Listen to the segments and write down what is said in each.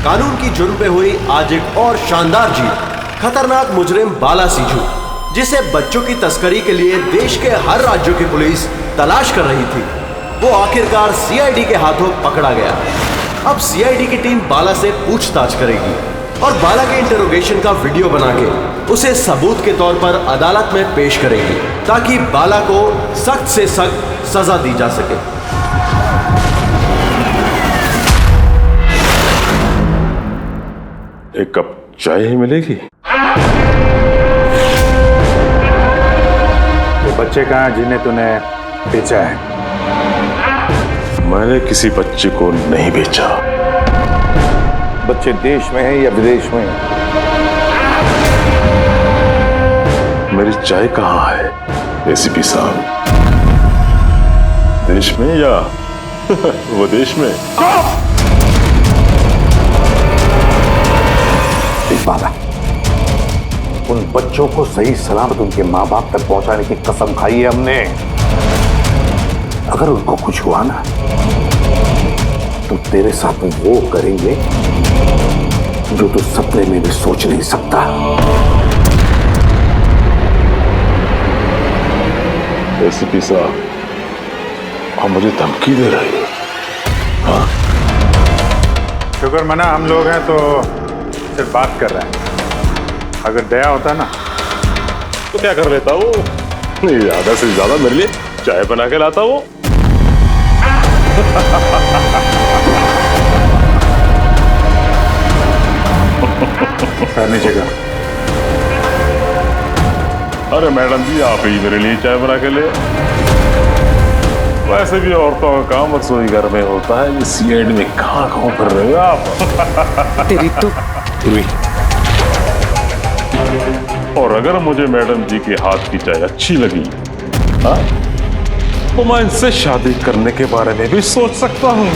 कानून की जुर्म पे हुई आज एक और शानदार जीत। खतरनाक मुजरिम बाला सिंजू, जिसे बच्चों की तस्करी के लिए देश के हर राज्यों की पुलिस तलाश कर रही थी, वो आखिरकार सीआईडी के हाथों पकड़ा गया। अब सीआईडी की टीम बाला से पूछताछ करेगी और बाला के इंटरोगेशन का वीडियो बना के उसे सबूत के तौर पर अदालत में पेश करेगी, ताकि बाला को सख्त से सख्त सजा दी जा सके। एक कप चाय ही मिलेगी? वो बच्चे कहाँ जिन्हें तूने बेचा है? मैंने किसी बच्चे को नहीं बेचा। बच्चे देश में है या विदेश में? मेरी चाय कहाँ है एसीपी साहब? देश में या विदेश में? बाला, उन बच्चों को सही सलामत उनके माँ बाप तक पहुंचाने की कसम खाई है हमने। अगर उनको कुछ हुआ ना, तो तेरे साथ वो करेंगे जो तू सपने में भी सोच नहीं सकता। एसीपी साहब, आप मुझे धमकी दे रहे हो? हाँ? शुक्र मना हम लोग हैं तो सिर्फ बात कर रहे हैं। अगर दया होता ना तो क्या कर लेता वो? ज्यादा से ज्यादा मेरे लिए चाय बना के लाता वो। नीचे का। अरे मैडम जी, आप ही मेरे लिए चाय बना के ले। वैसे भी औरतों का काम रसोई घर में होता है, ये सीआईडी में कहाँ कर रहे हो आप? तेरी तो और अगर मुझे मैडम जी के हाथ की चाय अच्छी लगी, हाँ, तो मैं इनसे शादी करने के बारे में भी सोच सकता हूँ।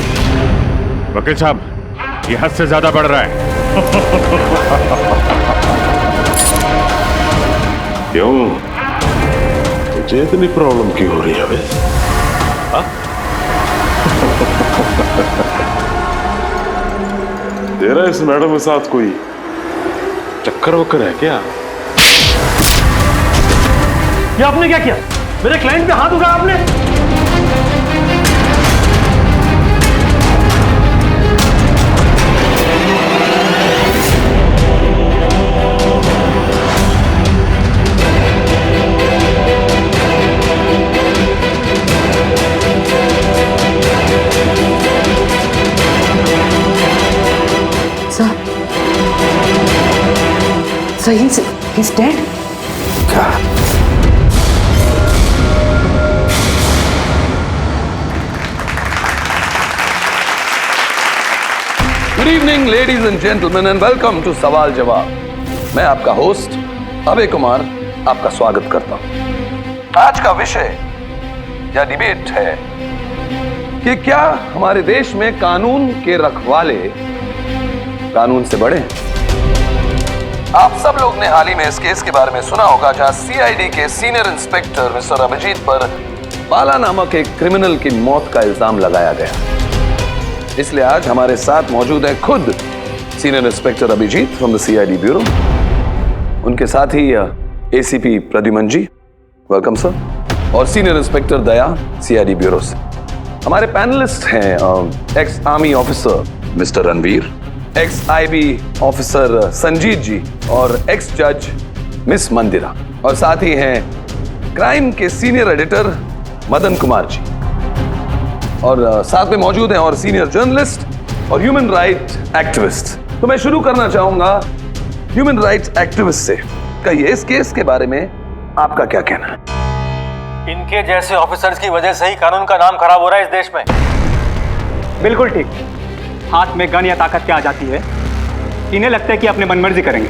वकील साहब, ये हद से ज्यादा बढ़ रहा है। क्यों? तुझे इतनी प्रॉब्लम क्यों हो रही है बे? हाँ? तेरा इस मैडम के साथ कोई चक्कर वक्कर है क्या? ये आपने क्या किया? मेरे क्लाइंट पे हाथ उठाया आपने? So he's dead? क्या? Good evening ladies and gentleman and welcome to सवाल जवाब। मैं आपका होस्ट अभय कुमार आपका स्वागत करता हूं। आज का विषय या डिबेट है कि क्या हमारे देश में कानून के रखवाले कानून से बड़े हैं? आप सब लोग ने हाल ही में इस केस के बारे में सुना होगा, जहां सीआईडी के सीनियर इंस्पेक्टर मिस्टर अभिजीत पर बाला नामक एक क्रिमिनल की मौत का इल्जाम लगाया गया। इसलिए आज हमारे साथ मौजूद है खुद senior inspector Abhijeet from the CID bureau, उनके साथ ही ACP Pradyuman ji, welcome sir, और senior inspector Daya CID bureau से। हमारे पैनलिस्ट हैं ex army officer mister Ranveer, ex IB officer Sanjeet ji और एक्स जज मिस मंदिरा, और साथ ही हैं क्राइम के सीनियर एडिटर मदन कुमार जी, और साथ में मौजूद हैं और सीनियर जर्नलिस्ट और ह्यूमन राइट एक्टिविस्ट। तो मैं शुरू करना चाहूंगा ह्यूमन राइट एक्टिविस्ट से। कहिए, इस केस के बारे में आपका क्या कहना है? इनके जैसे ऑफिसर्स की वजह से ही कानून का नाम खराब हो रहा है इस देश में। बिल्कुल ठीक। हाथ में गन या ताकत क्या आ जाती है, इन्हें लगता है कि अपने मनमर्जी करेंगे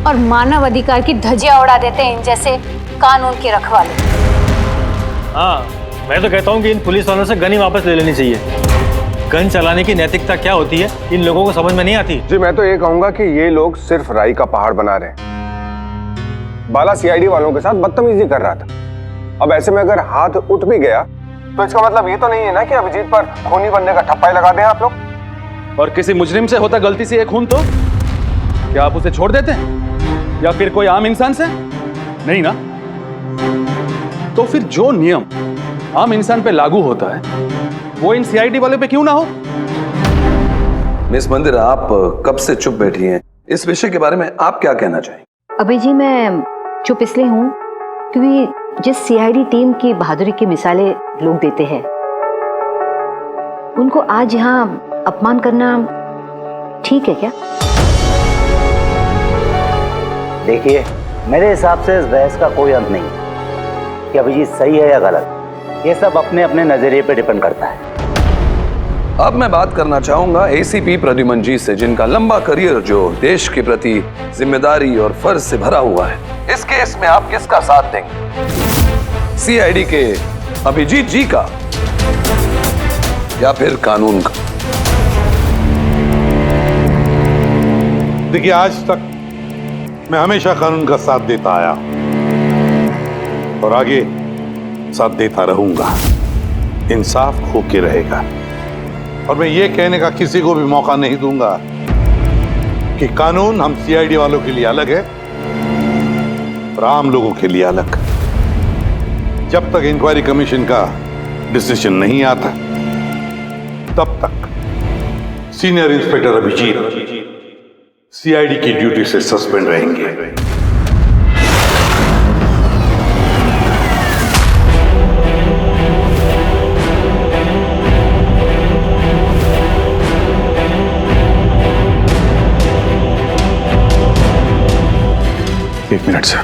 और मानव अधिकार की धज्जियां उड़ा देते हैं इन जैसे कानून के रखवाले। हाँ, मैं तो कहता हूँ कि इन पुलिस वालों से गन ही वापस ले लेनी चाहिए। गन चलाने की नैतिकता क्या होती है इन लोगों को समझ में नहीं आती। जी, मैं तो ये कहूंगा कि ये लोग सिर्फ राई का पहाड़ बना रहे हैं। बाला सीआईडी वालों के साथ बदतमीजी कर रहा था। अब ऐसे में अगर हाथ उठ भी गया तो इसका मतलब ये तो नहीं है ना कि अभिजीत पर खूनी बनने का ठप्पा ही लगा दें आप लोग। और किसी मुजरिम से होता गलती से एक खून तो क्या आप उसे छोड़ देते हैं या फिर कोई आम इंसान से? नहीं ना। तो फिर जो नियम आम इंसान पे लागू होता है वो इन सीआईडी वाले पे क्यों ना हो? मिस मंदिरा, आप कब से चुप बैठी हैं? इस विषय के बारे में आप क्या कहना चाहेंगे? अभी जी मैं चुप इसलिए हूँ क्योंकि जिस सीआईडी टीम की बहादुरी की मिसालें लोग देते हैं उनको आज यहाँ अपमान करना ठीक है क्या? देखिए, मेरे हिसाब से इस बहस का कोई अंत नहीं कि अभिजीत सही है या गलत। ये सब अपने अपने नजरिए पे डिपेंड करता है। अब मैं बात करना चाहूंगा एसीपी प्रद्युमन जी से, जिनका लंबा करियर जो देश के प्रति जिम्मेदारी और फर्ज से भरा हुआ है। इस केस में आप किसका साथ देंगे? सीआईडी के अभिजीत जी का या फिर कानून का? देखिए, आज तक मैं हमेशा कानून का साथ देता आया और आगे साथ देता रहूंगा। इंसाफ होके रहेगा और मैं ये कहने का किसी को भी मौका नहीं दूंगा कि कानून हम सीआईडी वालों के लिए अलग है और आम लोगों के लिए अलग। जब तक इंक्वायरी कमीशन का डिसीजन नहीं आता तब तक सीनियर इंस्पेक्टर अभिजीत सीआईडी की ड्यूटी से सस्पेंड रहेंगे। एक मिनट सर।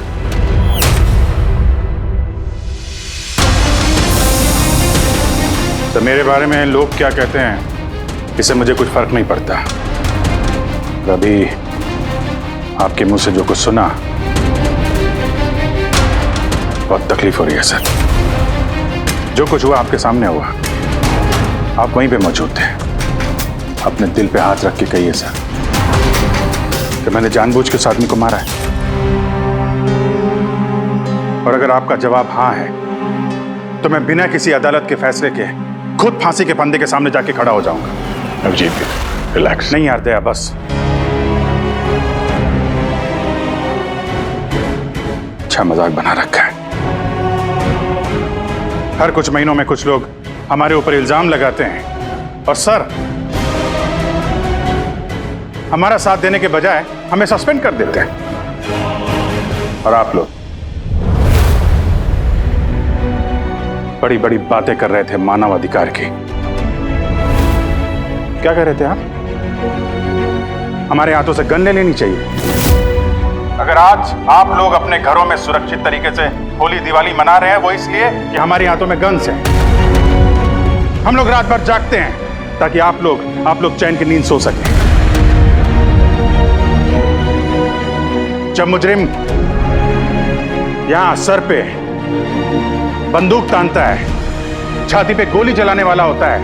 तो मेरे बारे में लोग क्या कहते हैं इससे मुझे कुछ फर्क नहीं पड़ता। अभी आपके मुंह से जो कुछ सुना बहुत तकलीफ हो रही है सर। जो कुछ हुआ आपके सामने हुआ, आप वहीं पे मौजूद थे। अपने दिल पे हाथ रख के कहिए सर कि मैंने जानबूझ के उस आदमी को मारा है। और अगर आपका जवाब हाँ है तो मैं बिना किसी अदालत के फैसले के खुद फांसी के फंदे के सामने जाके खड़ा हो जाऊंगा। अभिजीत, रिलैक्स। नहीं यार दया, बस अच्छा मजाक बना रखा है। हर कुछ महीनों में कुछ लोग हमारे ऊपर इल्जाम लगाते हैं और सर हमारा साथ देने के बजाय हमें सस्पेंड कर देते हैं। और आप लोग बड़ी बड़ी बातें कर रहे थे मानव अधिकार की। क्या कह रहे थे आप? हमारे हाथों से गन ले लेनी चाहिए। अगर आज आप लोग अपने घरों में सुरक्षित तरीके से होली दिवाली मना रहे हैं वो इसलिए कि हमारे हाथों में गन्स हैं। हम लोग रात भर जागते हैं ताकि आप लोग चैन की नींद सो सकें। जब मुजरिम यहां सर पे बंदूक तानता है, छाती पे गोली चलाने वाला होता है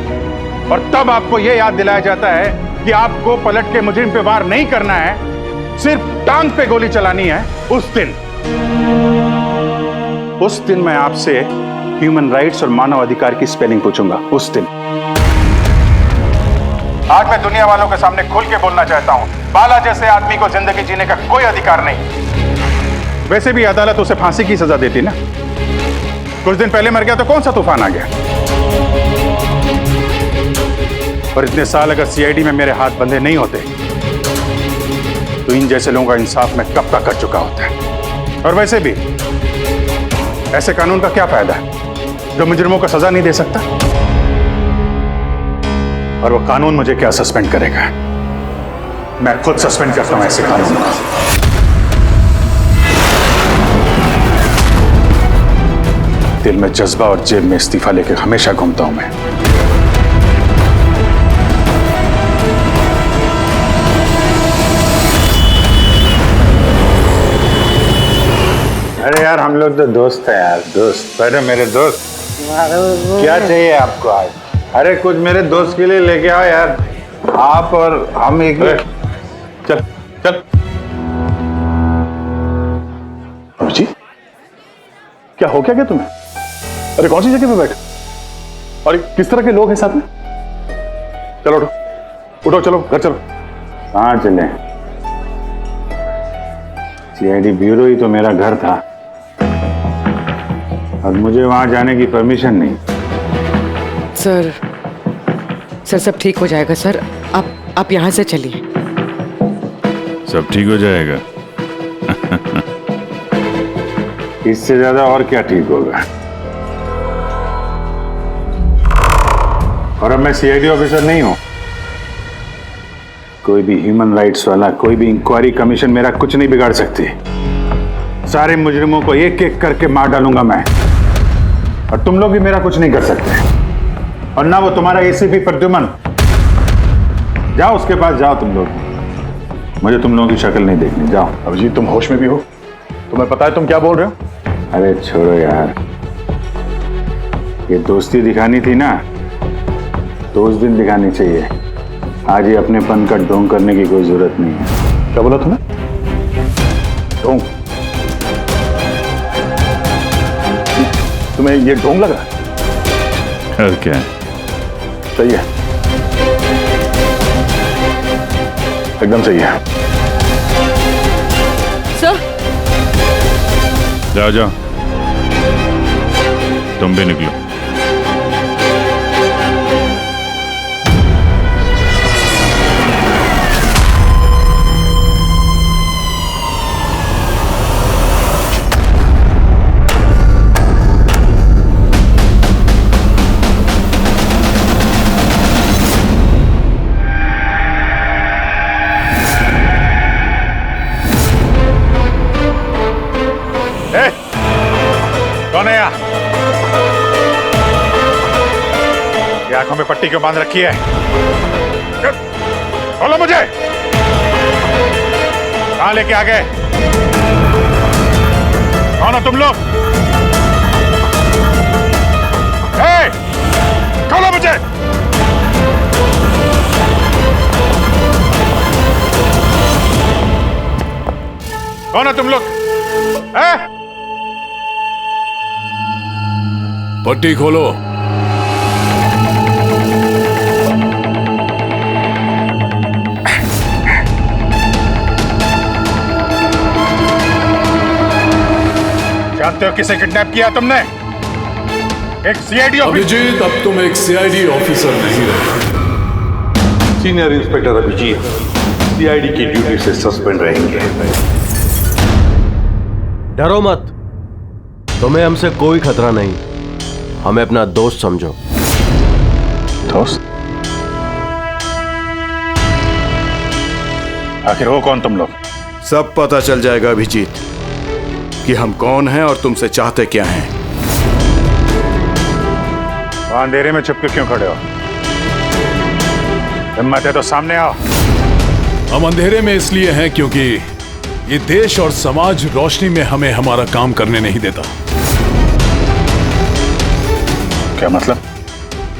और तब आपको यह याद दिलाया जाता है कि आपको पलट के मुजरिम पे वार नहीं करना है, सिर्फ टांग पे गोली चलानी है, उस दिन मैं आपसे ह्यूमन राइट्स और मानव अधिकार की स्पेलिंग पूछूंगा। उस दिन। आज मैं दुनिया वालों के सामने खुल के बोलना चाहता हूं, बाला जैसे आदमी को जिंदगी जीने का कोई अधिकार नहीं। वैसे भी अदालत उसे फांसी की सजा देती ना। कुछ दिन पहले मर गया तो कौन सा तूफान आ गया? और इतने साल अगर सीआईडी में मेरे हाथ बंधे नहीं होते तो इन जैसे लोगों का इंसाफ मैं कब का कर चुका होता है। और वैसे भी ऐसे कानून का क्या फायदा है जो मुजरिमों को सजा नहीं दे सकता? और वो कानून मुझे क्या सस्पेंड करेगा? मैं खुद सस्पेंड करता हूं ऐसे कानून को। दिल में जज्बा और जेब में इस्तीफा लेकर हमेशा घूमता हूं मैं। अरे यार, हम लोग तो दोस्त हैं यार, दोस्त। अरे मेरे दोस्त, क्या चाहिए आपको आज? अरे कुछ मेरे दोस्त के लिए लेके आओ यार। आप और हम एक चल चल। जी क्या हो क्या तुम्हें? अरे कौन सी जगह पे बैठे और किस तरह के लोग हैं साथ में? चलो उठो उठो, चलो घर चलो। कहाँ चले? सीआईडी ब्यूरो ही तो मेरा घर था और मुझे वहां जाने की परमिशन नहीं। सर सब ठीक हो जाएगा सर, आप यहाँ से चलिए। सब ठीक हो जाएगा। इससे ज्यादा और क्या ठीक होगा? और अब मैं सीआईडी ऑफिसर नहीं हूं। कोई भी ह्यूमन राइट्स वाला, कोई भी इंक्वायरी कमीशन मेरा कुछ नहीं बिगाड़ सकती। सारे मुजरिमों को एक एक करके मार डालूंगा मैं, और तुम लोग भी मेरा कुछ नहीं कर सकते। और ना वो तुम्हारा एसीपी प्रद्युमन। जाओ उसके पास जाओ तुम लोग, मुझे तुम लोगों की शक्ल नहीं देखनी। जाओ। अभिजीत, तुम होश में भी हो? तुम्हें पता है तुम क्या बोल रहे हो? अरे छोड़ो यार, ये दोस्ती दिखानी थी ना तो उस दिन दिखानी चाहिए। आज ही अपनेपन का ढोंग करने की कोई जरूरत नहीं है। क्या बोला तुमने? ढोंग? तुम्हें ये ढोंग लग रहा है? और क्या? सही है, एकदम सही है। सर जाओ जाओ, तुम भी निकलो। कौन है यहाँ? ये आंखों में पट्टी क्यों बांध रखी है? बोलो मुझे, कहां लेके आ गए? कौन हो तुम लोग? खोलो मुझे। कौन हो तुम लोग? पट्टी खोलो। जानते हो किसे किडनैप किया तुमने? एक सीआईडी ऑफिसर। अभिजीत, अब तुम एक सीआईडी ऑफिसर नहीं रहे। सीनियर इंस्पेक्टर अभिजीत सीआईडी की ड्यूटी से सस्पेंड रहेंगे। डरो मत, तुम्हें हमसे कोई खतरा नहीं। हमें अपना दोस्त समझो। दोस्त? आखिर हो कौन तुम लोग? सब पता चल जाएगा अभिजीत कि हम कौन हैं और तुमसे चाहते क्या हैं। वहां अंधेरे में छुप के क्यों खड़े हो? हिम्मत है तो सामने आओ। हम अंधेरे में इसलिए हैं क्योंकि ये देश और समाज रोशनी में हमें हमारा काम करने नहीं देता। क्या मतलब?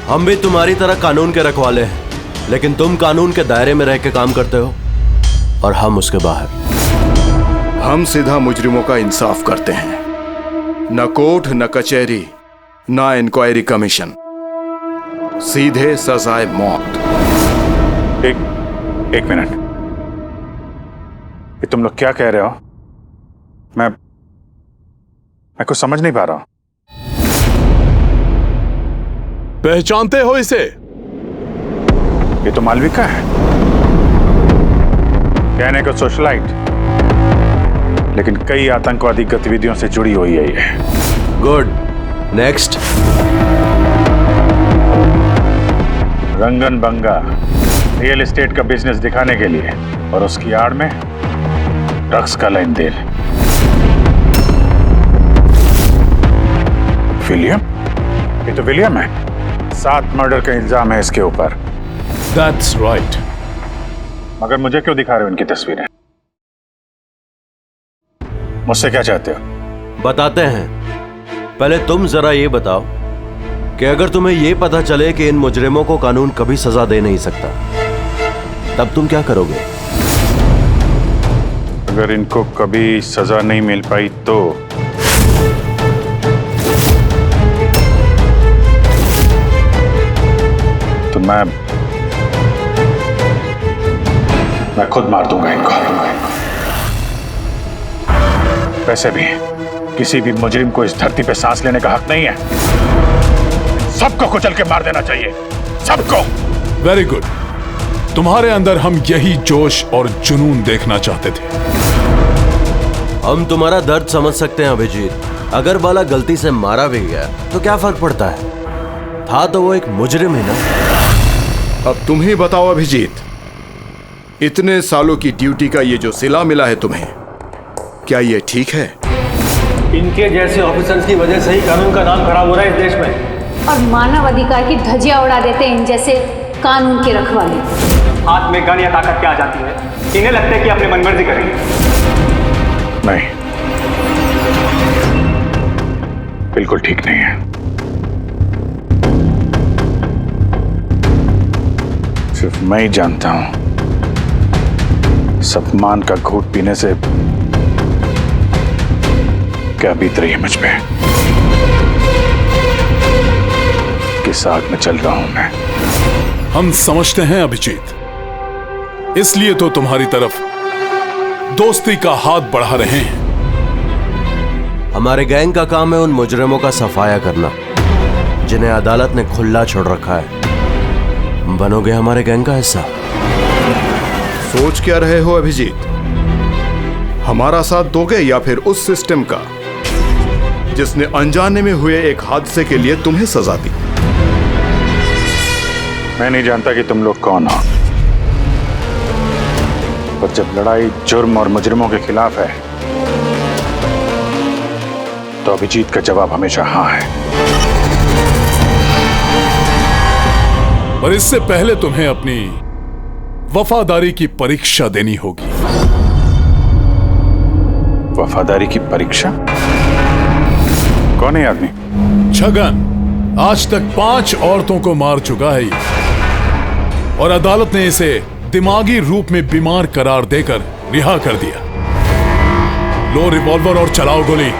हम भी तुम्हारी तरह कानून के रखवाले हैं, लेकिन तुम कानून के दायरे में रह के काम करते हो और हम उसके बाहर। हम सीधा मुजरिमों का इंसाफ करते हैं, न कोर्ट, न कचहरी, न इंक्वायरी कमीशन, सीधे सजाए मौत। एक मिनट, ये तुम लोग क्या कह रहे हो? मैं कुछ समझ नहीं पा रहा हूं। पहचानते हो इसे? ये तो मालविका है, कहने को सोशलाइट, लेकिन कई आतंकवादी गतिविधियों से जुड़ी हुई है ये। Good, next. Rangan Banga real estate का बिजनेस दिखाने के लिए और उसकी आड़ में ड्रग्स का लेन देन। विलियम? ये तो विलियम है। 7 मर्डर का इल्जाम है इसके ऊपर। That's right. मगर मुझे क्यों दिखा रहे हो इनकी तस्वीरें? मुझसे क्या चाहते हो? बताते हैं। पहले तुम जरा ये बताओ कि अगर तुम्हें ये पता चले कि इन मुजरिमों को कानून कभी सजा दे नहीं सकता, तब तुम क्या करोगे? अगर इनको कभी सजा नहीं मिल पाई तो मैं खुद मार दूंगा इनको। वैसे भी किसी भी मुजरिम को इस धरती पे सांस लेने का हक नहीं है। सबको कुचल के मार देना चाहिए, सबको। Very good. तुम्हारे अंदर हम यही जोश और जुनून देखना चाहते थे। हम तुम्हारा दर्द समझ सकते हैं अभिजीत। अगर बाला गलती से मारा भी गया तो क्या फर्क पड़ता है, था तो वो एक मुजरिम ही ना। अब तुम ही बताओ अभिजीत, इतने सालों की ड्यूटी का ये जो सिला मिला है तुम्हें, क्या ये ठीक है? इनके जैसे ऑफिसर्स की वजह से ही कानून का नाम खराब हो रहा है इस देश में। और मानव अधिकार की धज्जियां उड़ा देते हैं इन जैसे कानून के रखवाले। हाथ में गन या ताकत क्या आ जाती है, इन्हें लगता है कि अपनी मनमर्जी करेंगे। नहीं, बिल्कुल ठीक नहीं है। सिर्फ मैं ही जानता हूं सम्मान का घूंट पीने से क्या बीत रही है मुझ पे, किस आग में चल रहा हूं मैं। हम समझते हैं अभिजीत, इसलिए तो तुम्हारी तरफ दोस्ती का हाथ बढ़ा रहे हैं। हमारे गैंग का काम है उन मुजरिमों का सफाया करना जिन्हें अदालत ने खुला छोड़ रखा है। बनोगे हमारे गैंग का हिस्सा? सोच क्या रहे हो अभिजीत? हमारा साथ दोगे या फिर उस सिस्टम का जिसने अनजाने में हुए एक हादसे के लिए तुम्हें सजा दी? मैं नहीं जानता कि तुम लोग कौन हो, पर जब लड़ाई जुर्म और मुजरिमों के खिलाफ है तो अभिजीत का जवाब हमेशा हाँ है। पर इससे पहले तुम्हें अपनी वफादारी की परीक्षा देनी होगी। वफादारी की परीक्षा? कौन है आदमी? छगन आज तक 5 औरतों को मार चुका है ये, और अदालत ने इसे दिमागी रूप में बीमार करार देकर रिहा कर दिया। लो रिवॉल्वर और चलाओ गोली।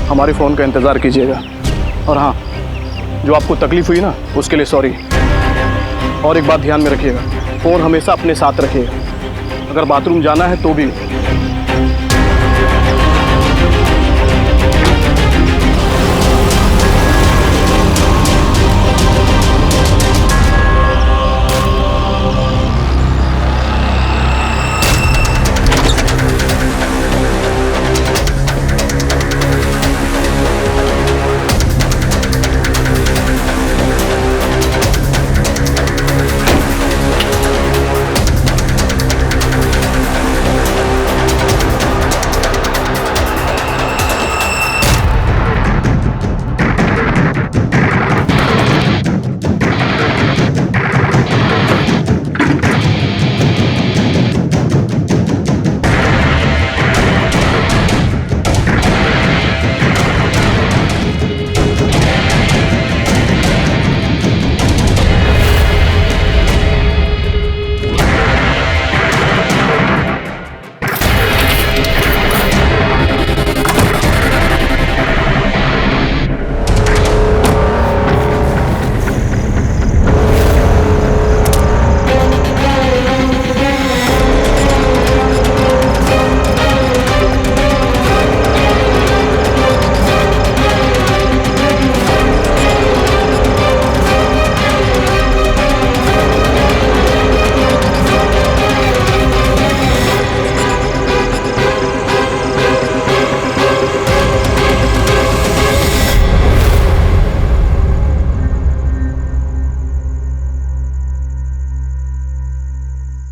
हमारे फ़ोन का इंतज़ार कीजिएगा। और हाँ, जो आपको तकलीफ हुई ना, उसके लिए सॉरी। और एक बात ध्यान में रखिएगा, फ़ोन हमेशा अपने साथ रखिएगा। अगर बाथरूम जाना है तो भी।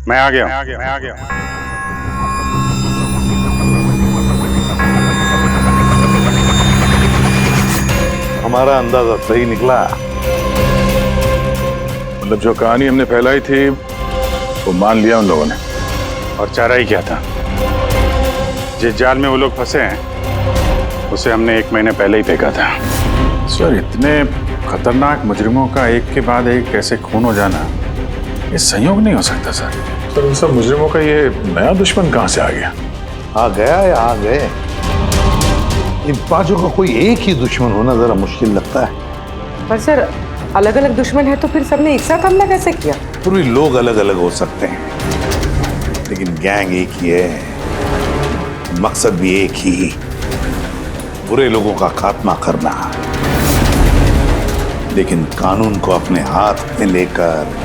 मैं आ गया। हमारा अंदाजा सही निकला। मतलब जो कहानी हमने फैलाई थी वो मान लिया उन लोगों ने। और चारा ही क्या था, जिस जाल में वो लोग फंसे हैं उसे हमने 1 महीने पहले ही फेंका था। सर, इतने खतरनाक मुजरिमों का एक के बाद एक कैसे खून हो जाना, ये संयोग नहीं हो सकता सर। सर, इन सब मुजरिमों का ये नया दुश्मन कहाँ से आ गया? आ गया या आ गए, इन पांचों का कोई एक ही दुश्मन होना जरा मुश्किल लगता है। पर सर, अलग अलग दुश्मन है तो फिर सबने एक साथ हमला कैसे किया? पूरे लोग अलग अलग हो सकते हैं लेकिन गैंग एक ही है, मकसद भी एक ही, बुरे लोगों का खात्मा करना। लेकिन कानून को अपने हाथ में लेकर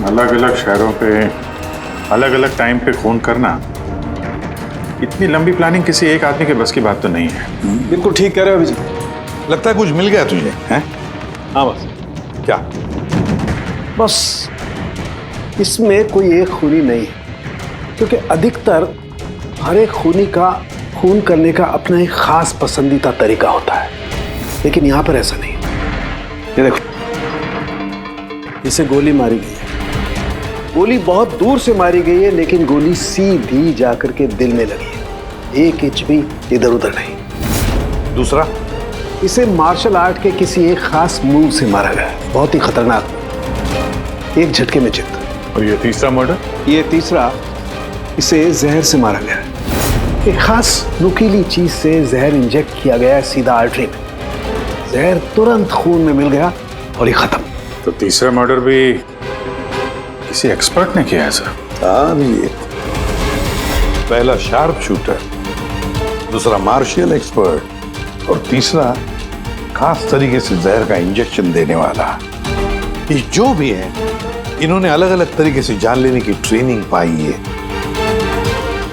अलग अलग शहरों पे अलग अलग टाइम पे खून करना, इतनी लंबी प्लानिंग किसी एक आदमी के बस की बात तो नहीं है। बिल्कुल ठीक कह रहे हो अभिजीत। लगता है कुछ मिल गया तुझे, हैं? हाँ बस। क्या? बस इसमें कोई एक खूनी नहीं है, क्योंकि अधिकतर हर एक खूनी का खून करने का अपना एक खास पसंदीदा तरीका होता है, लेकिन यहां पर ऐसा नहीं। ये देखो, इसे गोली मारी गई है, गोली बहुत दूर से मारी गई है, लेकिन गोली सीधी जाकर के दिल में लगी है, 1 इंच भी इधर उधर नहीं। दूसरा, इसे मार्शल आर्ट के किसी एक खास मूव से मारा गया है, बहुत ही खतरनाक, एक झटके में चित। और ये तीसरा मर्डर? ये तीसरा, इसे जहर से मारा गया है, एक खास नुकीली चीज से जहर इंजेक्ट किया गया है सीधा आर्टरी में, जहर तुरंत खून में मिल गया और ये खत्म। तो तीसरा मर्डर भी किसी एक्सपर्ट ने किया है सर? हाँ, ये पहला शार्प शूटर, दूसरा मार्शियल एक्सपर्ट और तीसरा खास तरीके से जहर का इंजेक्शन देने वाला। ये जो भी है, इन्होंने अलग अलग तरीके से जान लेने की ट्रेनिंग पाई है,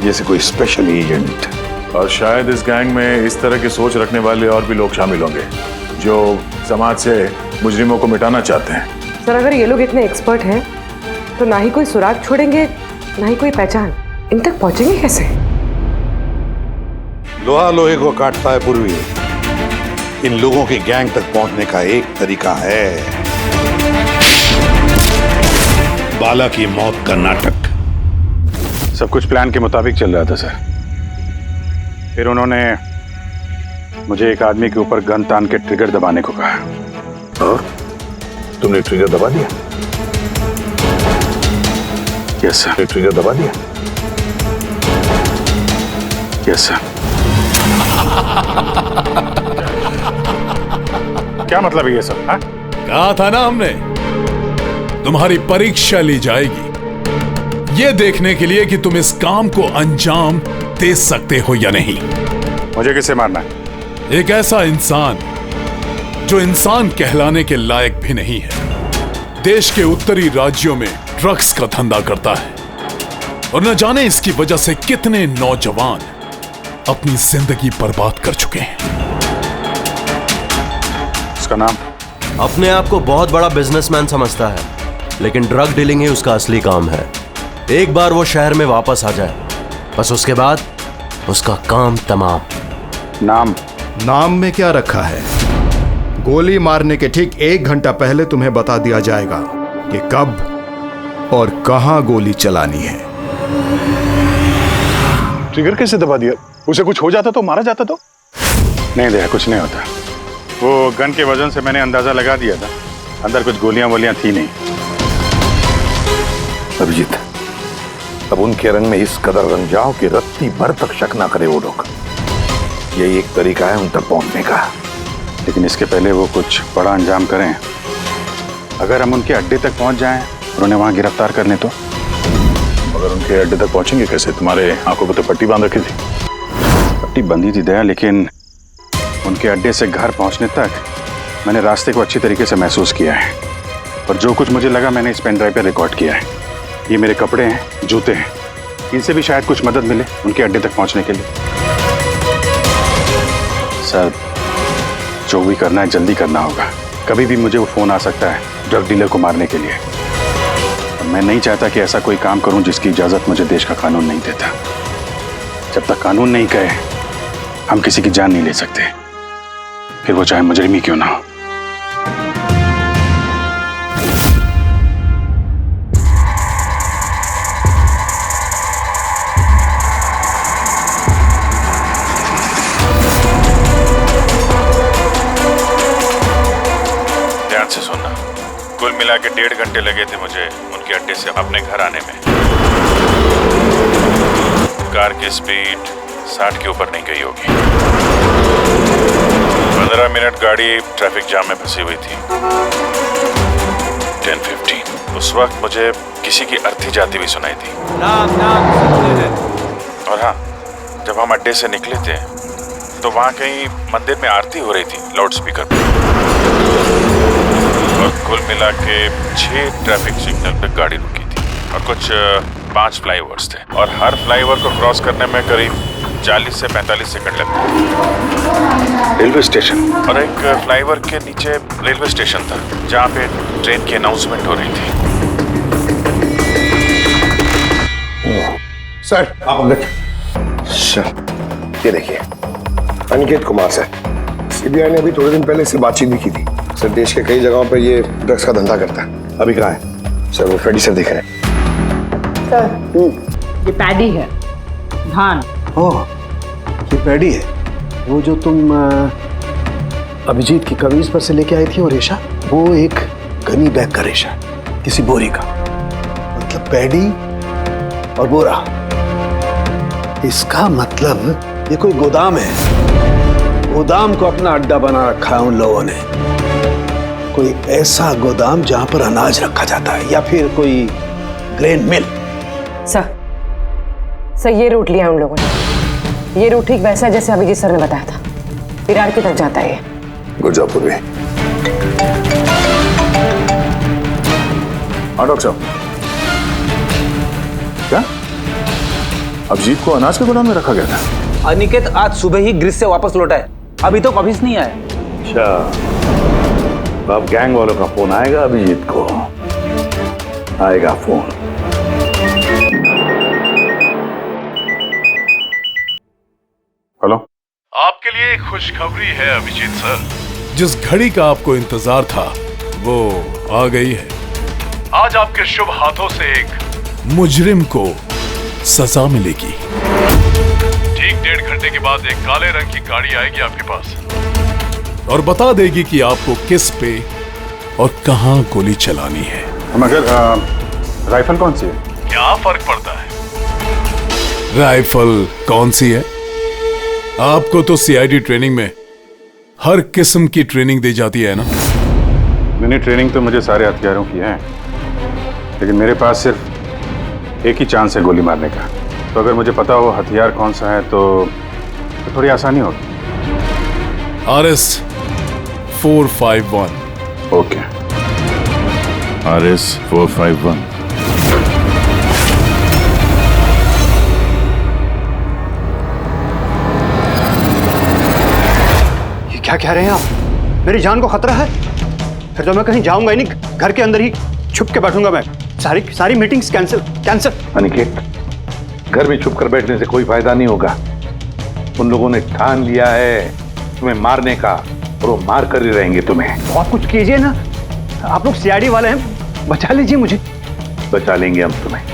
जैसे कोई स्पेशल एजेंट। और शायद इस गैंग में इस तरह की सोच रखने वाले और भी लोग शामिल होंगे जो समाज से मुजरिमों को मिटाना चाहते हैं। सर, अगर ये लोग इतने एक्सपर्ट हैं तो ना ही कोई सुराग छोड़ेंगे, ना ही कोई पहचान। इन तक पहुंचेंगे कैसे? लोहा लोहे को काटता है पूर्वी, इन लोगों की गैंग तक पहुंचने का एक तरीका है, बाला की मौत का नाटक। सब कुछ प्लान के मुताबिक चल रहा था सर। फिर उन्होंने मुझे एक आदमी के ऊपर गन तान के ट्रिगर दबाने को कहा। और तुमने ट्रिगर दबा दिया? Yes sir. ट्रिगर दबा दिया? Yes sir. क्या मतलब है ये सब? हाँ? कहा था ना हमने, तुम्हारी परीक्षा ली जाएगी ये देखने के लिए कि तुम इस काम को अंजाम दे सकते हो या नहीं। मुझे किसे मारना है? एक ऐसा इंसान जो इंसान कहलाने के लायक भी नहीं है, देश के उत्तरी राज्यों में ड्रग्स का धंधा करता है और न जाने इसकी वजह से कितने नौजवान अपनी जिंदगी बर्बाद कर चुके हैं। उसका नाम? अपने आप को बहुत बड़ा बिजनेसमैन समझता है, लेकिन ड्रग डीलिंग ही उसका असली काम है। एक बार वो शहर में वापस आ जाए, बस उसके बाद उसका काम तमाम। नाम में क्या रखा है? गोली मारने के ठीक 1 घंटा पहले तुम्हें बता दिया जाएगा कि कब और कहां गोली चलानी है। ट्रिगर कैसे दबा दिया? उसे कुछ हो जाता तो, मारा जाता तो? नहीं दया, कुछ नहीं होता। वो गन के वजन से मैंने अंदाजा लगा दिया था, अंदर कुछ गोलियां वोलियां थी नहीं। अभिजीत, अब उनके रंग में इस कदर रंग जाओ कि रत्ती भर तक शक ना करे वो लोग। यही एक तरीका है उन तक पहुंचने का। लेकिन इसके पहले वो कुछ बड़ा अंजाम करें। अगर हम उनके अड्डे तक पहुंच जाएं और उन्हें वहां गिरफ्तार कर लें तो? अगर उनके अड्डे तक पहुंचेंगे कैसे? तुम्हारे आंखों पर तो पट्टी बांध रखी थी। पट्टी बंधी थी दया, लेकिन उनके अड्डे से घर पहुंचने तक मैंने रास्ते को अच्छी तरीके से महसूस किया है और जो कुछ मुझे लगा मैंने इस पेन ड्राइव पर रिकॉर्ड किया है। ये मेरे कपड़े हैं, जूते हैं, इनसे भी शायद कुछ मदद मिले उनके अड्डे तक पहुंचने के लिए। सर, जो भी करना है जल्दी करना होगा। कभी भी मुझे वो फोन आ सकता है ड्रग डीलर को मारने के लिए। और मैं नहीं चाहता कि ऐसा कोई काम करूं जिसकी इजाजत मुझे देश का कानून नहीं देता। जब तक कानून नहीं कहे हम किसी की जान नहीं ले सकते, फिर वो चाहे मुजरिम ही क्यों ना हो। से सुनना। कुल मिला के 1.5 घंटे लगे थे मुझे उनके अड्डे से अपने घर आने में। कार की स्पीड 60 के ऊपर नहीं गई होगी। 15 मिनट गाड़ी ट्रैफिक जाम में फंसी हुई थी। 10:15 उस वक्त मुझे किसी की अर्थी जाती हुई सुनाई थी। और हाँ, जब हम अड्डे से निकले थे तो वहाँ कहीं मंदिर में आरती हो रही थी लाउड स्पीकर पे। और कुल मिला के 6 ट्रैफिक सिग्नल पे गाड़ी रुकी थी और कुछ 5 फ्लाईओवर्स थे और हर फ्लाईओवर को क्रॉस करने में करीब 40 से 45 सेकंड लगते थे। रेलवे स्टेशन और एक फ्लाईओवर के नीचे रेलवे स्टेशन था जहाँ पे ट्रेन की अनाउंसमेंट हो रही थी। सर आप अंदर। सर ये देखिए, अनिकेत कुमार सर, सीबीआई ने अभी थोड़े दिन पहले से बातचीत भी की थी। सर देश के कई जगहों पर ये ड्रग्स का धंधा करता है। अभी कहाँ है? सर वो फ्रेडी सर देख रहे हैं। सर ये पैडी है, धान। ओह ये पैडी है, वो जो तुम अभिजीत की कमीज पर से लेके आई थी वो रेशा, वो एक गनी बैग का रेशा, किसी बोरी का। मतलब पैडी और बोरा, इसका मतलब ये कोई गोदाम है। गोदाम को अपना अड्डा बना रखा है उन लोगों ने। कोई ऐसा गोदाम जहां पर अनाज रखा जाता है या फिर कोई ग्रेन मिल। सर ये रूट लिया उन लोगों ने। ये रूट ठीक वैसा जैसे अभिजीत सर ने बताया था, विरार की तरफ जाता है ये। गुरजापुर में। हाँ डॉक्टर साहब, क्या अभिजीत को अनाज के गोदाम में रखा गया था? अनिकेत आज सुबह ही ग्रीस से वापस लौटा है, अभी तो ऑफिस नहीं आया। अच्छा, अब गैंग वालों का फोन आएगा अभिजीत को, आएगा फोन। हेलो, आपके लिए एक खुशखबरी है अभिजीत सर। जिस घड़ी का आपको इंतजार था वो आ गई है। आज आपके शुभ हाथों से एक मुजरिम को सजा मिलेगी। ठीक 1.5 घंटे के बाद एक काले रंग की गाड़ी आएगी आपके पास और बता देगी कि आपको किस पे और कहां गोली चलानी है। मगर राइफल कौन सी है? क्या फर्क पड़ता है राइफल कौन सी है? आपको तो सीआईडी ट्रेनिंग में हर किस्म की ट्रेनिंग दी जाती है ना। मैंने ट्रेनिंग तो मुझे सारे हथियारों की है, लेकिन मेरे पास सिर्फ एक ही चांस है गोली मारने का। तो अगर मुझे पता हो हथियार कौन सा है तो थोड़ी आसानी होगी। RS 451। Okay, RS 451। ये क्या कह रहे हैं आप? मेरी जान को खतरा है? फिर तो मैं कहीं जाऊंगा ही नहीं, घर के अंदर ही छुप के बैठूंगा मैं। सारी मीटिंग्स कैंसिल। अनिकेत, घर में छुप कर बैठने से कोई फायदा नहीं होगा। उन लोगों ने ठान लिया है तुम्हें मारने का और वो मार कर ही रहेंगे तुम्हें। बहुत कुछ कीजिए ना, आप लोग सीआईडी वाले हैं, बचा लीजिए मुझे। बचा लेंगे हम तुम्हें।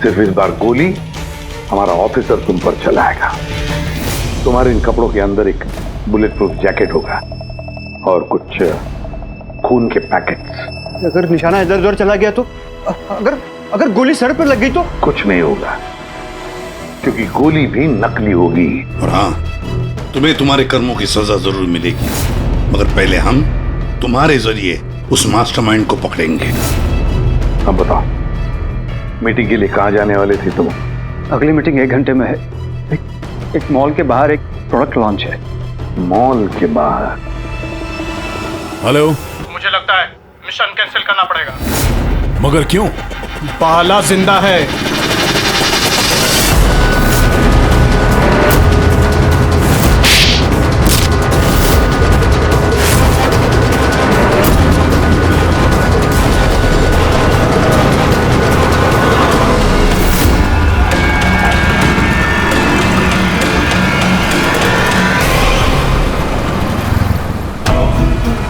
सिर्फ इस बार गोली हमारा ऑफिसर तुम पर चलाएगा। तुम्हारे इन कपड़ों के अंदर एक बुलेट प्रूफ जैकेट होगा और कुछ खून के पैकेट्स। अगर निशाना इधर उधर चला गया तो, अगर गोली सर पर लग गई तो? कुछ नहीं होगा, क्योंकि गोली भी नकली होगी। और हाँ, तुम्हें तुम्हारे कर्मों की सजा जरूर मिलेगी, मगर पहले हम तुम्हारे जरिए उस मास्टरमाइंड को पकड़ेंगे। अब बताओ, मीटिंग के लिए कहाँ जाने वाले थे तुम? अगली मीटिंग 1 घंटे में है। एक मॉल के बाहर एक प्रोडक्ट लॉन्च है। मॉल के बाहर? हेलो, मुझे लगता है मिशन कैंसिल करना पड़ेगा। मगर क्यों? बाला जिंदा है।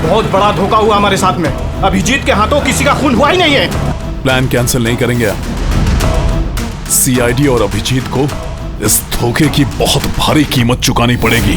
बहुत बड़ा धोखा हुआ हमारे साथ में। अभिजीत के हाथों किसी का खून हुआ ही नहीं है। प्लान कैंसिल नहीं करेंगे आप। सीआईडी और अभिजीत को इस धोखे की बहुत भारी कीमत चुकानी पड़ेगी।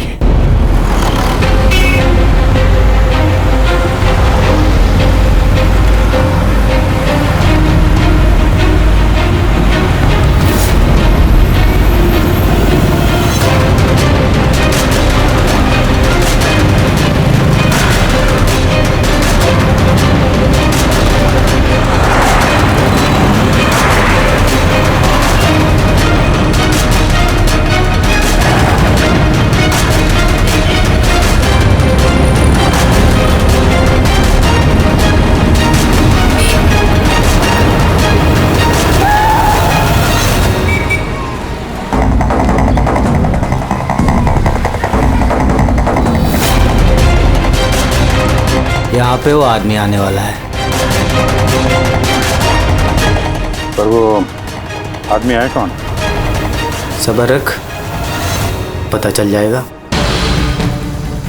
पे वो आदमी आने वाला है। पर वो आदमी है कौन? सब्र रख, पता चल जाएगा।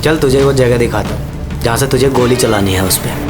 चल तुझे वो जगह दिखाता हूँ जहाँ से तुझे गोली चलानी है उस पर।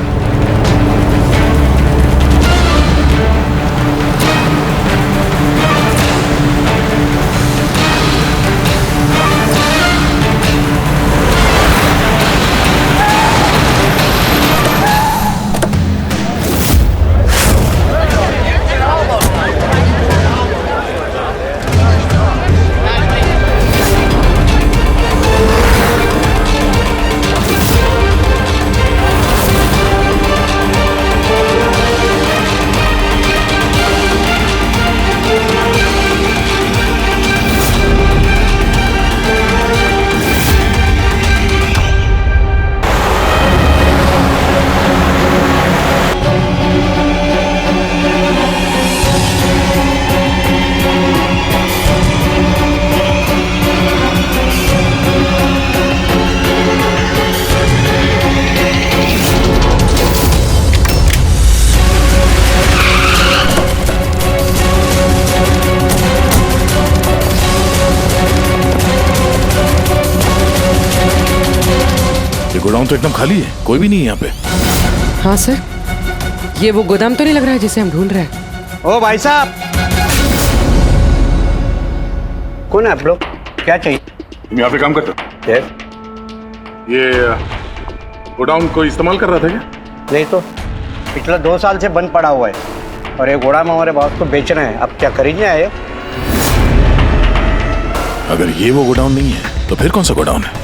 गोदाम तो एकदम खाली है, कोई भी नहीं है यहाँ पे। हाँ सर, ये वो गोदाम तो नहीं लग रहा है जिसे हम ढूंढ रहे हैं। ओ भाई साहब, कौन है आप लोग? क्या चाहिए? तुम यहाँ पे काम करते हो? ये गोडाउन को इस्तेमाल कर रहा था क्या? नहीं तो पिछले 2 साल से बंद पड़ा हुआ है और ये गोदाम हमारे बॉस को बेच रहे हैं। अब क्या खरीदने आए? अगर ये वो गोडाउन नहीं है तो फिर कौन सा गोडाउन है?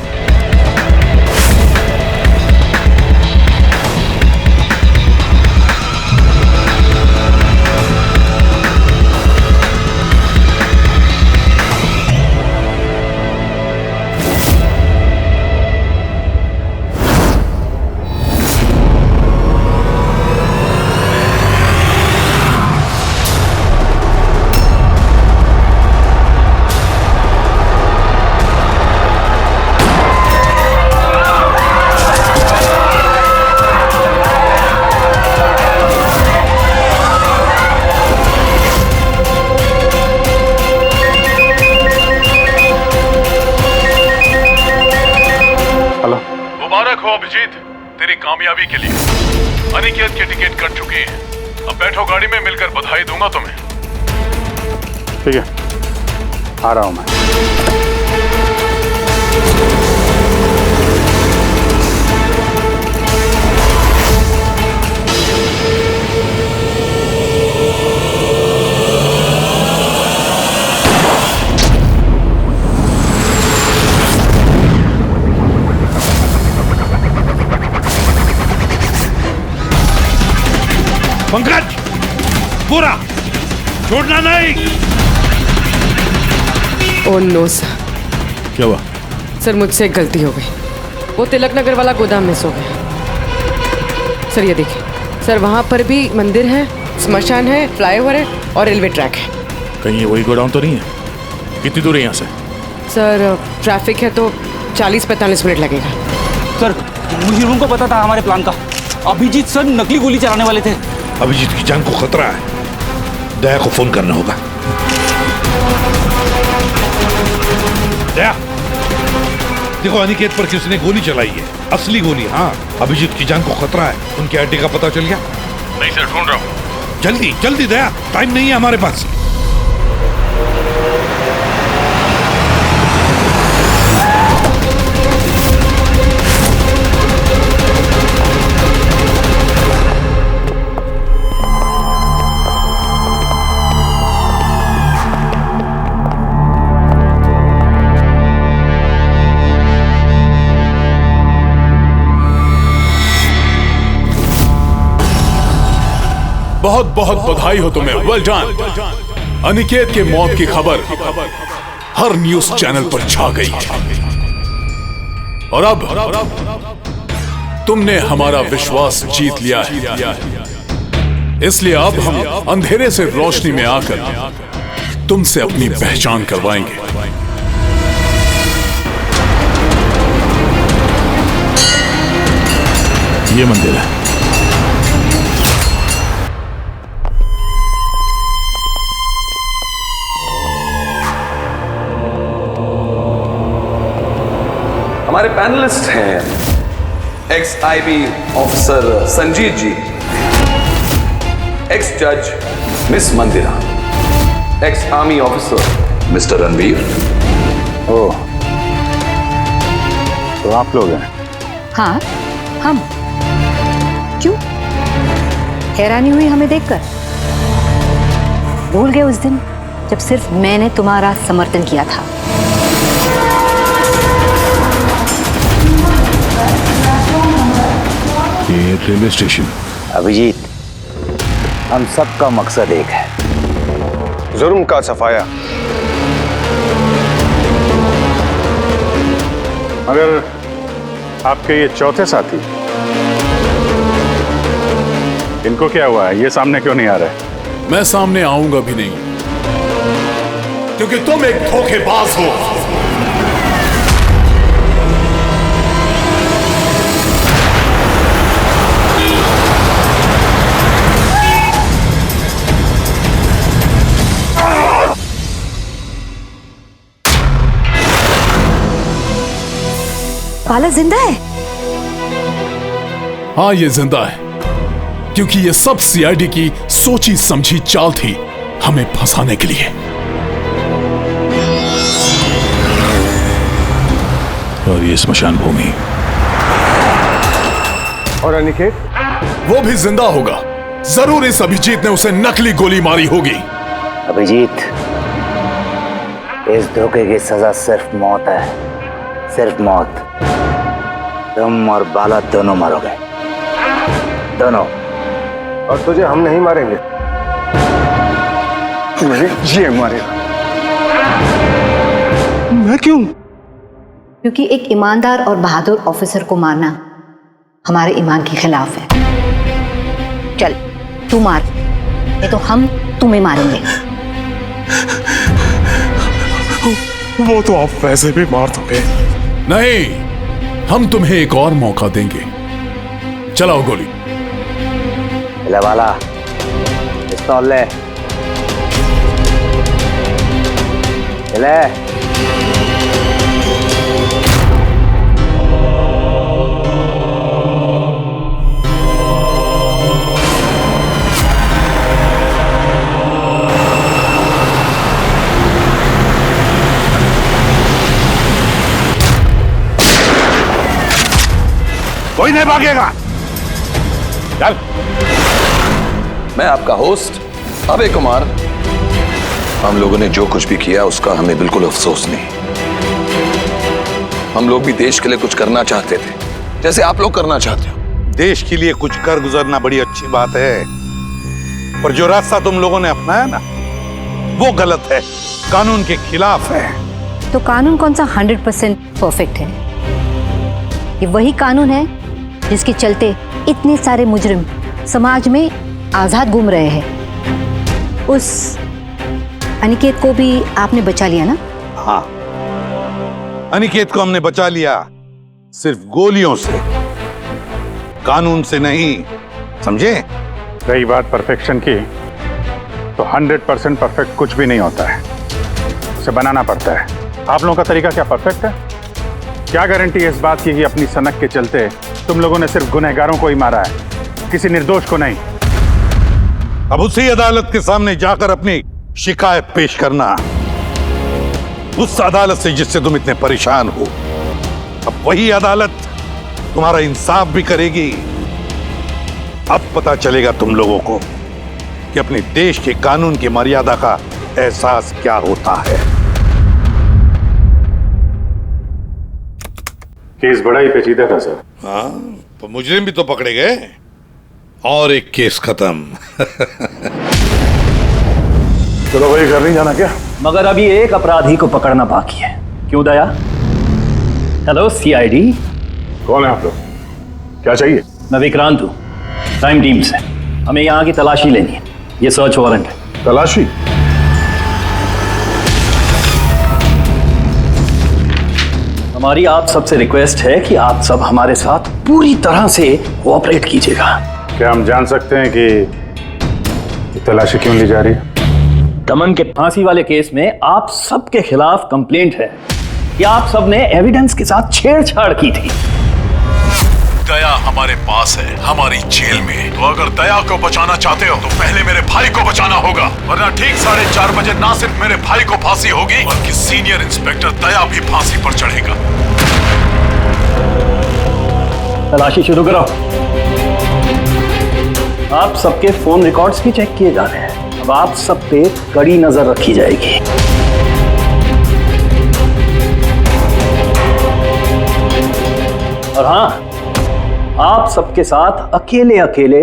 अभिजीत, तेरी कामयाबी के लिए अनिकेत के टिकट कट चुकी है। अब बैठो गाड़ी में, मिलकर बधाई दूंगा तुम्हें। ठीक है, आ रहा हूं मैं। पंकज, पूरा छोड़ना नहीं। Oh no sir. क्या हुआ? सर मुझसे एक गलती हो गई। वो तिलक नगर वाला गोदाम मिस हो गया। सर ये देखिए, सर वहाँ पर भी मंदिर है, स्मशान है, फ्लाईओवर है और रेलवे ट्रैक है। कहीं ये वही गोडाउन तो नहीं है? कितनी दूर है यहाँ से? सर ट्रैफिक है तो 40-45 मिनट लगेगा। सर मुझे को पता था हमारे प्लान का। अभिजीत सर नकली गोली चलाने वाले थे। अभिजीत की जान को खतरा है, दया को फोन करना होगा। दया, देखो अनिकेत पर किसने गोली चलाई है, असली गोली। हाँ, अभिजीत की जान को खतरा है। उनके अड्डे का पता चल गया? नहीं सर, ढूंढ रहा हूँ। जल्दी जल्दी दया, टाइम नहीं है हमारे पास। बहुत बहुत बधाई हो तुम्हें, वेल डन। अनिकेत के मौत की खबर हर न्यूज चैनल पर छा गई है और अब तुमने हमारा विश्वास जीत लिया है। इसलिए अब हम अंधेरे से रोशनी में आकर तुमसे अपनी पहचान करवाएंगे। ये मंदिर है। हमारे पैनलिस्ट हैं ex IB officer Sanjeet ji, ex जज miss Mandira, ex army officer mister Ranveer. Oh, तो आप लोग हैं? हाँ, हम। क्यों? हैरानी हुई हमें देखकर? भूल गए उस दिन जब सिर्फ मैंने तुम्हारा समर्थन किया था? ये रेलवे स्टेशन। अभिजीत, हम सबका मकसद एक है, जुर्म का सफाया। मगर आपके ये चौथे साथी, इनको क्या हुआ है? ये सामने क्यों नहीं आ रहे? मैं सामने आऊंगा भी नहीं, क्योंकि तुम एक धोखेबाज हो। बाला जिंदा है? हाँ, ये जिंदा है, क्योंकि ये सब सीआईडी की सोची समझी चाल थी हमें फंसाने के लिए। और ये स्मशान भूमि। और अनिकेत? वो भी जिंदा होगा। जरूर इस अभिजीत ने उसे नकली गोली मारी होगी। अभिजीत, इस धोखे की सजा सिर्फ मौत है, सिर्फ मौत। तुम और बाला दोनों मरोगे, दोनों। और तुझे हम नहीं मारेंगे, ये मारेगा। मैं क्यों? क्योंकि एक ईमानदार और बहादुर ऑफिसर को मारना हमारे ईमान के खिलाफ है। चल, तू मार, नहीं तो हम तुम्हें मारेंगे। वो तो आप वैसे भी मार दोगे। नहीं, हम तुम्हें एक और मौका देंगे। चलाओ गोली। ले वाला, पिस्तौल ले। ले। कोई नहीं भागेगा। चल। मैं आपका होस्ट अभय कुमार। हम लोगों ने जो कुछ भी किया उसका हमें बिल्कुल अफसोस नहीं। हम लोग भी देश के लिए कुछ करना चाहते थे, जैसे आप लोग करना चाहते हो। देश के लिए कुछ कर गुजरना बड़ी अच्छी बात है, पर जो रास्ता तुम लोगों ने अपनाया ना, वो गलत है, कानून के खिलाफ है। तो कानून कौन सा 100% परफेक्ट है? ये वही कानून है जिसके चलते इतने सारे मुजरिम समाज में आजाद घूम रहे हैं। उस अनिकेत को भी आपने बचा लिया ना? हाँ, अनिकेत को हमने बचा लिया, सिर्फ गोलियों से, कानून से नहीं, समझे? रही बात परफेक्शन की, तो 100% परफेक्ट कुछ भी नहीं होता है, उसे बनाना पड़ता है। आप लोगों का तरीका क्या परफेक्ट है? क्या गारंटी है इस बात की कि अपनी सनक के चलते तुम लोगों ने सिर्फ गुनहगारों को ही मारा है, किसी निर्दोष को नहीं? अब उसी अदालत के सामने जाकर अपनी शिकायत पेश करना, उस अदालत से जिससे तुम इतने परेशान हो। अब वही अदालत तुम्हारा इंसाफ भी करेगी। अब पता चलेगा तुम लोगों को कि अपने देश के कानून की मर्यादा का एहसास क्या होता है। केस बड़ा ही पेचीदा था सर। हाँ, तो मुजरिम भी तो पकड़े गए और एक केस खत्म। चलो भाई, घर नहीं जाना क्या? मगर अभी एक अपराधी को पकड़ना बाकी है। क्यों दया? Hello CID. कौन है आप लोग? क्या चाहिए? मैं विक्रांत हूँ, क्राइम टीम से। हमें यहाँ की तलाशी लेनी है, ये सर्च वारंट है। तलाशी? हमारी आप सबसे रिक्वेस्ट है कि आप सब हमारे साथ पूरी तरह से कोऑपरेट कीजिएगा। क्या हम जान सकते हैं कि तलाशी क्यों ली जा रही है? दमन के फांसी वाले केस में आप सबके खिलाफ कंप्लेंट है कि आप सबने एविडेंस के साथ छेड़छाड़ की थी। दया हमारे पास है, हमारी जेल में। तो अगर दया को बचाना चाहते हो तो पहले मेरे भाई को बचाना होगा, वरना ठीक 4:30 बजे ना सिर्फ मेरे भाई को फांसी होगी बल्कि सीनियर इंस्पेक्टर दया भी फांसी पर चढ़ेगा। तलाशी शुरू करो। आप सबके फोन रिकॉर्ड्स भी चेक किए जा रहे हैं। अब आप सब पे कड़ी नजर रखी जाएगी। और हाँ, आप सबके साथ अकेले अकेले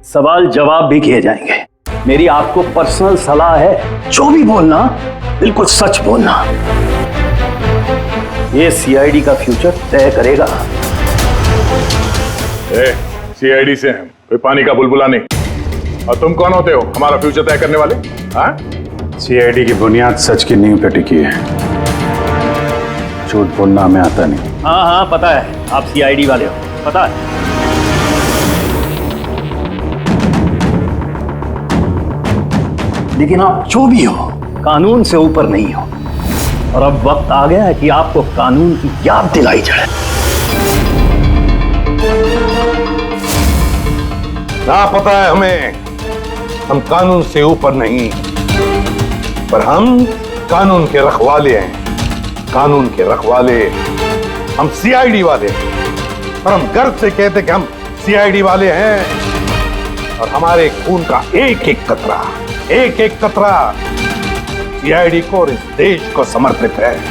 सवाल जवाब भी किए जाएंगे। मेरी आपको पर्सनल सलाह है, जो भी बोलना बिल्कुल सच बोलना। ये सीआईडी का फ्यूचर तय करेगा। सीआईडी से हैं, कोई पानी का बुलबुला नहीं। और तुम कौन होते हो हमारा फ्यूचर तय करने वाले? हाँ, सीआईडी की बुनियाद सच की नींव पे टिकी है। झूठ बोलना हमें आता नहीं। हाँ हाँ पता है, आप सीआईडी वाले हो, पता है। लेकिन आप जो भी हो, कानून से ऊपर नहीं हो। और अब वक्त आ गया है कि आपको कानून की याद दिलाई जाए। ना पता है हमें, हम कानून से ऊपर नहीं, पर हम कानून के रखवाले हैं। कानून के रखवाले हम सीआईडी वाले हैं। और हम गर्व से कहते कि हम सीआईडी वाले हैं। और हमारे खून का एक एक कतरा सीआईडी को और इस देश को समर्पित है।